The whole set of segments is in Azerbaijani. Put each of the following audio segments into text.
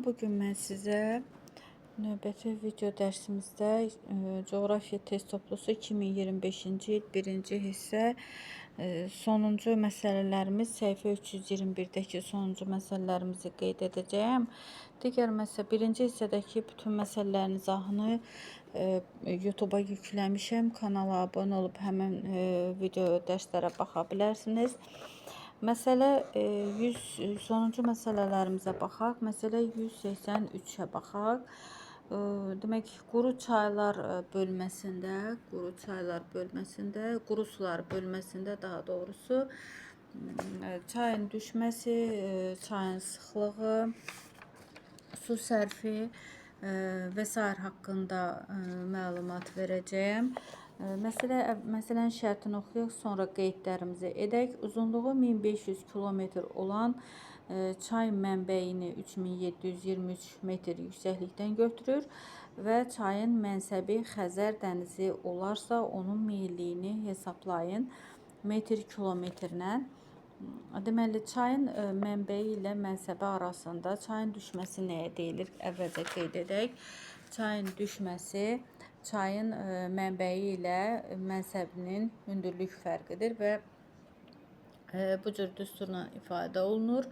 Salam, bugün mən sizə növbəti video dərsimizdə coğrafiya test toplusu 2025-ci il 1-ci hissə sonuncu məsələlərimiz səhifə 321-dəki sonuncu məsələlərimizi qeyd edəcəyəm. Digər məsələ 1-ci hissədəki bütün məsələlərin izahını YouTube-a yükləmişəm. Kanala abunə olub həmin video dərslərə baxa bilərsiniz. Məsələ 100 sonuncu məsələlərimizə baxaq. Məsələ 183-ə baxaq. Demək, quru çaylar bölməsində, quru sular bölməsində daha doğrusu çayın düşməsi, çayın sıxlığı, su sərfi və sair haqqında məlumat verəcəyəm. Məsələnin şərtini oxuyaq, sonra qeydlərimizi edək. Uzunluğu 1500 kilometr olan çay mənbəyini 3723 metr yüksəklikdən götürür və çayın mənsəbi Xəzər dənizi olarsa onun meyilliyini hesablayın metr kilometrlə. Deməli, çayın mənbəyi ilə mənsəbi arasında çayın düşməsi nəyə deyilir? Əvvəlcə qeyd edək. Çayın düşməsi çayın mənbəyi ilə mənsəbinin hündürlük fərqidir və bu cür düsturla ifadə olunur.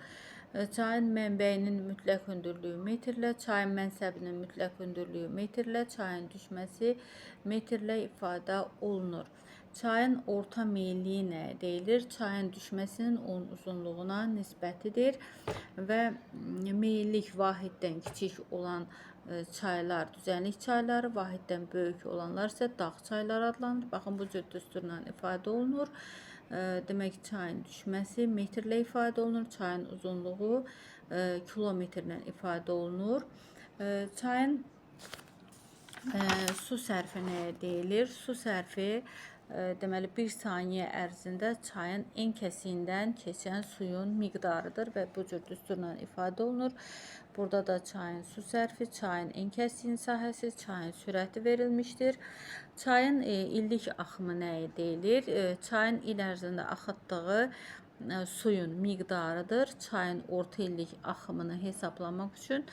Çayın mənbəyinin mütləq hündürlüyü metrlə, çayın mənsəbinin mütləq hündürlüyü metrlə, çayın düşməsi metrlə ifadə olunur. Çayın orta meyilliyi nəyə deyilir? Çayın düşməsinin onun uzunluğuna nisbətidir və meyillik vahiddən kiçik olan çaylar düzənlik çayları, vahiddən böyük olanlar isə dağ çayları adlanır. Baxın, bu cür düsturla ifadə olunur. Demək, çayın düşməsi metrlə ifadə olunur, çayın uzunluğu kilometrlə ifadə olunur. Çayın su sərfi nəyə deyilir? Su sərfi deməli 1 saniyə ərzində çayın en kəsiyindən keçən suyun miqdarıdır və bu cür düsturla ifadə olunur. Burada da çayın su sərfi, çayın en kəsiyin sahəsi, çayın sürəti verilmişdir. Çayın illik axımı nəyə deyilir? Çayın il ərzində axıtdığı suyun miqdarıdır. Çayın orta illik axımını hesablamaq üçün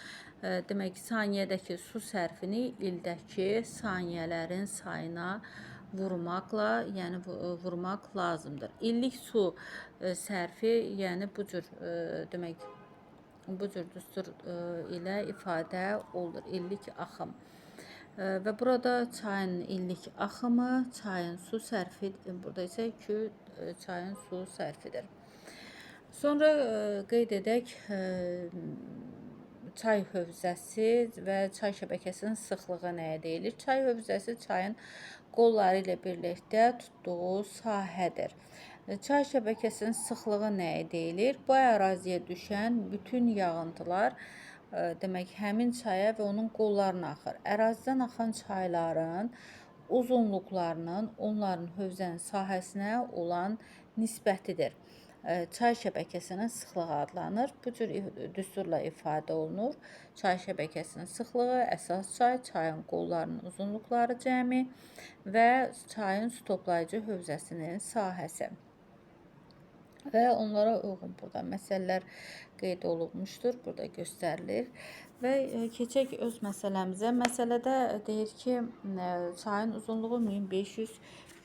demək, saniyədəki su sərfini ildəki saniyələrin sayına vurmaqla, yəni vurmaq lazımdır. İllik su sərfi, yəni bu cür demək, bu cür düstur ilə ifadə olunur, illik axım. Və burada çayın illik axımı, çayın su sərfi, burada isə çayın su sərfidir. Sonra qeyd edək çay hövzəsi və çay şəbəkəsinin sıxlığı nəyə deyilir? Çay hövzəsi çayın qolları ilə birlikdə tutduğu sahədir. Çay şəbəkəsinin sıxlığı nəyə deyilir? Bu əraziyə düşən bütün yağıntılar demək, həmin çaya və onun qollarına axır. Ərazidən axan çayların uzunluqlarının onların hövzənin sahəsinə olan nisbətidir. Çay şəbəkəsinin sıxlığı adlanır. Bu cür düsturla ifadə olunur. Çay şəbəkəsinin sıxlığı, əsas çay, çayın qollarının uzunluqları cəmi və çayın su toplayıcı hövzəsinin sahəsi. Və onlara uyğun burada məsələlər qeyd olunmuşdur, burada göstərilir. Və keçək öz məsələmizə. Məsələdə deyir ki, çayın uzunluğu 1500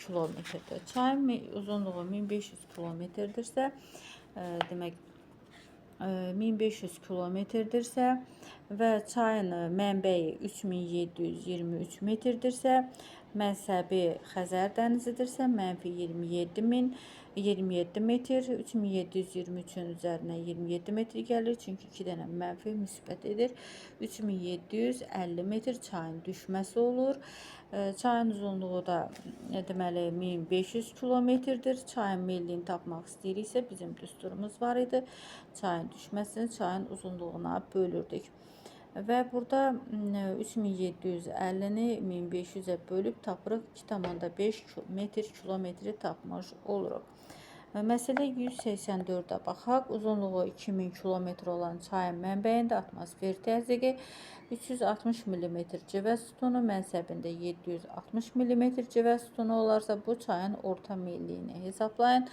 kilometrdir. Çayın uzunluğu 1500 kilometrdirsə, demək, 1500 kilometrdirsə və çayın mənbəyi 3723 metrdirsə, mənsəbi Xəzər dənizidirsə, mənfi 27 metr, 3723-ün üzərinə 27 metr gəlir, çünki 2 dənə mənfi müsbət edir. 3750 metr çayın düşməsi olur. Çayın uzunluğu da deməli 1500 kilometrdir. Çayın meyilliyini tapmaq istəyiriksə, bizim düsturumuz var idi. Çayın düşməsini çayın uzunluğuna bölürdük. Və burada 3750-ni 1500-ə bölüb tapırıq, 2,5 metr kilometri tapmış oluruq. Məsələ 184-ə baxaq. Uzunluğu 2000 kilometr olan çayın mənbəyində atmosfer təzyiqi 360 mm civə sütunu, mənsəbində 760 mm civə sütunu olarsa, bu çayın orta meyilliyini hesablayın.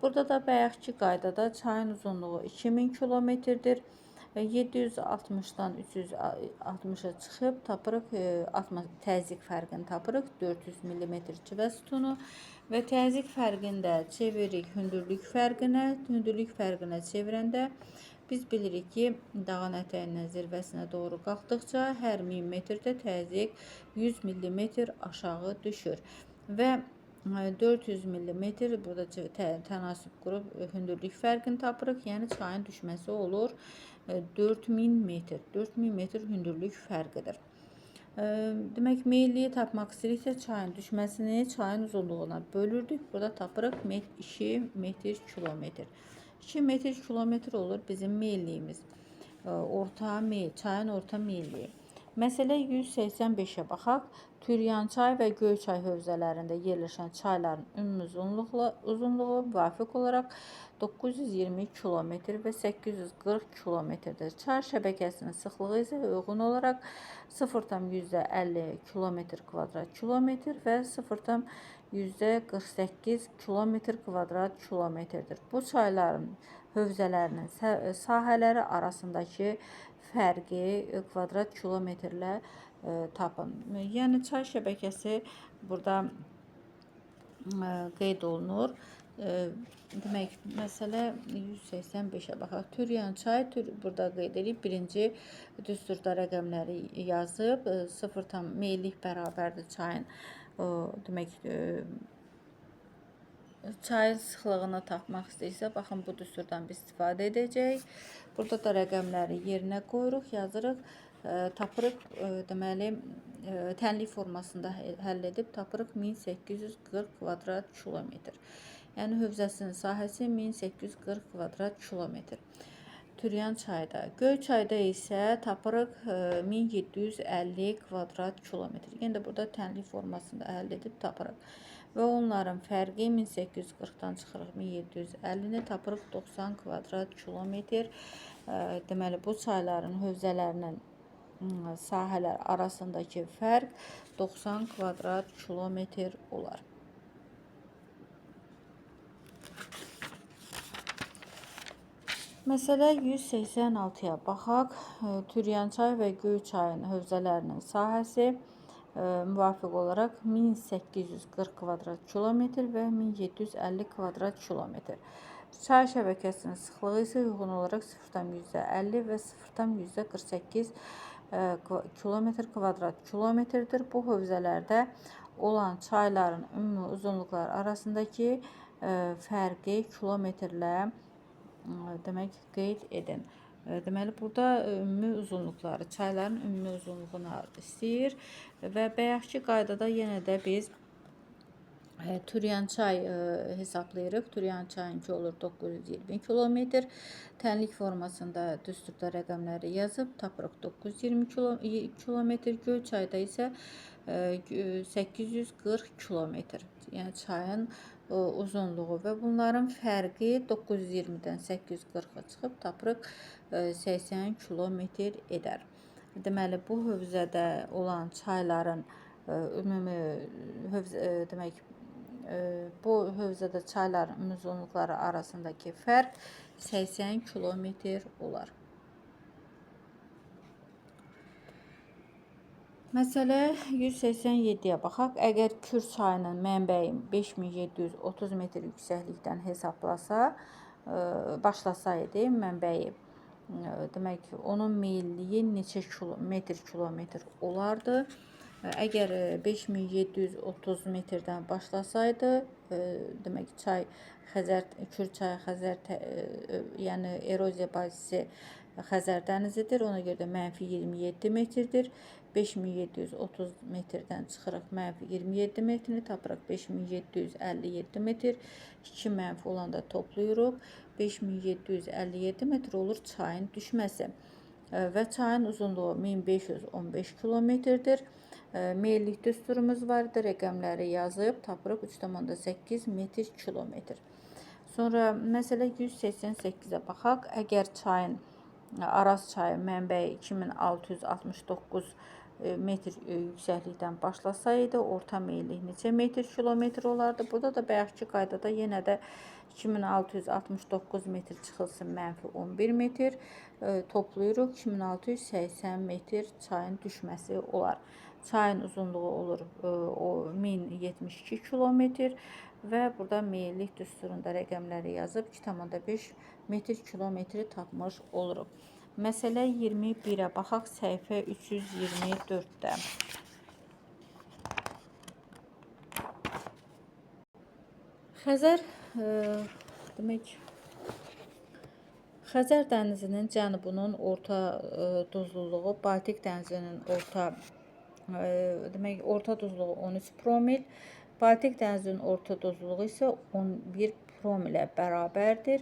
Burada da bayaqki qaydada çayın uzunluğu 2000 kilometrdir. 760-dan 360-a çıxıb tapırıq təzyiq fərqini tapırıq 400 mm civə sütunu və təzyiq fərqində çeviririk hündürlük fərqinə. Hündürlük fərqinə çevirəndə biz bilirik ki, dağın ətəyindən zirvəsinə doğru qalxdıqca hər 1000 metrdə təzyiq 100 mm aşağı düşür və 400 mm burada tənasüb qurub hündürlük fərqini tapırıq. Yəni çayın düşməsi olur 4000 metr. 4000 metr hündürlük fərqidir. Demək, meyilliyi tapmaq istəyiriksə çayın düşməsini çayın uzunluğuna bölürdük. Burada tapırıq 2 metr kilometr. 2 metr kilometr olur bizim meyilliyimiz. Çayın orta meyilliyi. Məsələ 185-ə baxaq. Türyançay və Göyçay hövzələrində yerləşən çayların ümumi uzunluğu müvafiq olaraq 920 km və 840 km-dir. Çay şəbəkəsinin sıxlığı isə uyğun olaraq 0,50 km2 və 0,48 km2-dir. Bu çayların hövzələrinin sahələri arasındakı fərqi kvadrat kilometrlə tapın. Yəni çay şəbəkəsi burada qeyd olunur. Demək, məsələ 185-ə baxaq. Türyan çay burada qeyd edib birinci düsturda rəqəmləri yazıb 0 meyillik bərabərdir çayın. Demək, çayın sıxlığını tapmaq istəyirsə, baxın bu düsturdan biz istifadə edəcəyik. Burada da rəqəmləri yerinə qoyuruq, yazırıq. Tapırıq, deməli, tənlik formasında həll edib tapırıq 1840 kvadrat kilometr. Yəni hövzəsinin sahəsi 1840 kvadrat kilometr. Türyan çayda. Göyçayda isə tapırıq 1750 kvadrat kilometr. Yəni də burada tənlik formasında həll edib tapırıq. Və onların fərqi 1840-dan çıxırıq 1750-ni tapırıq 90 kvadrat kilometr. Deməli, bu çayların hövzələrinin sahələr arasındakı fərq 90 kvadrat kilometr olar. Məsələ 186-ya baxaq. Türyançay və Göyçayın hövzələrinin sahəsi müvafiq olaraq 1840 kvadrat kilometr və 1750 kvadrat kilometr. Çay şəbəkəsinin sıxlığı isə uyğun olaraq 0,50 və 0,48 kilometr kvadrat kilometrdir. Bu hövzələrdə olan çayların ümumi uzunluqları arasındakı fərqi kilometrlə demək qeyd edin. Deməli, burada ümumi uzunluqları, çayların ümumi uzunluğunu istəyir və bayaqki qaydada yenə də biz Türyançay hesablayırıq. Türyançayınki olur 920 km. Tənlik formasında düsturda rəqəmləri yazıb tapırıq 920 km. Göyçayda isə 840 km. Yəni çayın uzunluğu və bunların fərqi 920-dən 840-a çıxıb tapırıq 80 km edər. Deməli, bu hövzədə olan çayların ümumi demək, bu hövzədə çayların ümumi uzunluqları arasındakı fərq 80 km olar. Məsələ 187-yə baxaq. Əgər Kür çayının mənbəyi 5730 metr yüksəklikdən başlasaydı, mənbəyi, demək, onun meyilliyi neçə metr kilometr olardı? Əgər 5730 metrdən başlasaydı, demək, Kür çayı yəni eroziya bazisi Xəzər dənizidir. Ona görə də -27 metrdir. 5730 metrdən çıxırıq -27 metrini tapırıq 5757 metr. 2 mənfi olanda toplayırıq. 5757 metr olur çayın düşməsi. Və çayın uzunluğu 1515 kilometrdir. Meyillik düsturumuz vardır. Rəqəmləri yazıb tapırıq 3,8 metr kilometr. Sonra məsələ 188-ə baxaq. Əgər çayın Araz çayı mənbəyi 2669 metr yüksəklikdən başlasaydı, orta meyillik neçə metr kilometr olardı? Burada da bayaqki qaydada yenə də 2669 metr çıxılsın -11 metr. Toplayırıq 2680 metr çayın düşməsi olar. Çayın uzunluğu olur 1072 kilometr və burada meyillik düsturunda rəqəmləri yazıb 2,5 metr kilometri tapmış oluruq. Məsələ 21-ə baxaq səhifə 324-də. Xəzər demək Xəzər dənizinin cənubunun orta duzluluğu Baltik dənizinin orta duzluğu 13 promil, Baltik dənizinin orta duzluğu isə 11 promilə bərabərdir.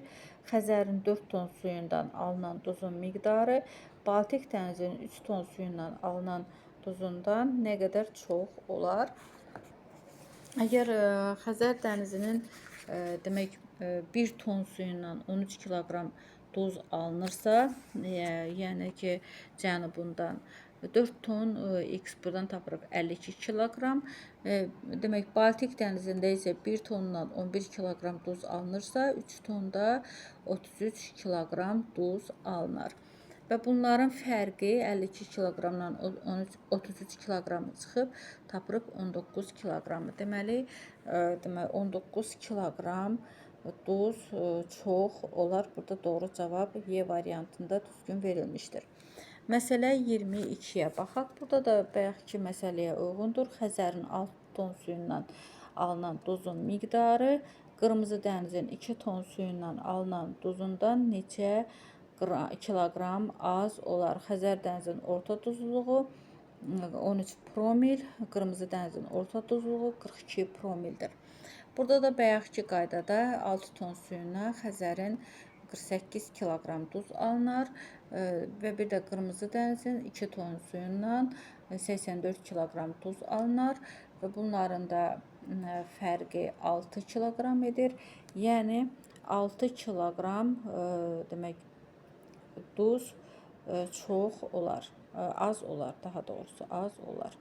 Xəzərin 4 ton suyundan alınan duzun miqdarı Baltik dənizinin 3 ton suyundan alınan duzundan nə qədər çox olar? Əgər Xəzər dənizinin demək 1 ton suyundan 13 kiloqram duz alınırsa, yəni ki, cənubundan 4 ton x buradan tapırıq 52 kiloqram. Demək Baltik dənizində isə 1 tondan 11 kiloqram duz alınırsa, 3 tonda 33 kiloqram duz alınır. Və bunların fərqi 52 kiloqramdan 33 kiloqramı çıxıb tapırıq 19 kiloqramı. Deməli 19 kiloqram duz çox olar. Burada doğru cavab Y variantında düzgün verilmişdir. Məsələ 22-yə baxaq. Burada da bayaqki məsələyə uyğundur. Xəzərin 6 ton suyundan alınan duzun miqdarı Qırmızı dənizin 2 ton suyundan alınan duzundan neçə kiloqram az olar? Xəzər dənizinin orta duzluluğu 13 promil, Qırmızı dənizin orta duzluluğu 42 promildir. Burada da bayaqki qaydada 6 ton suyuna Xəzərin 48 kiloqram duz alınır və bir də Qırmızı dənizin 2 ton suyundan 84 kiloqram duz alınır və bunların da fərqi 6 kiloqram edir. Yəni 6 kiloqram demək duz çox olar, az olar, daha doğrusu az olar.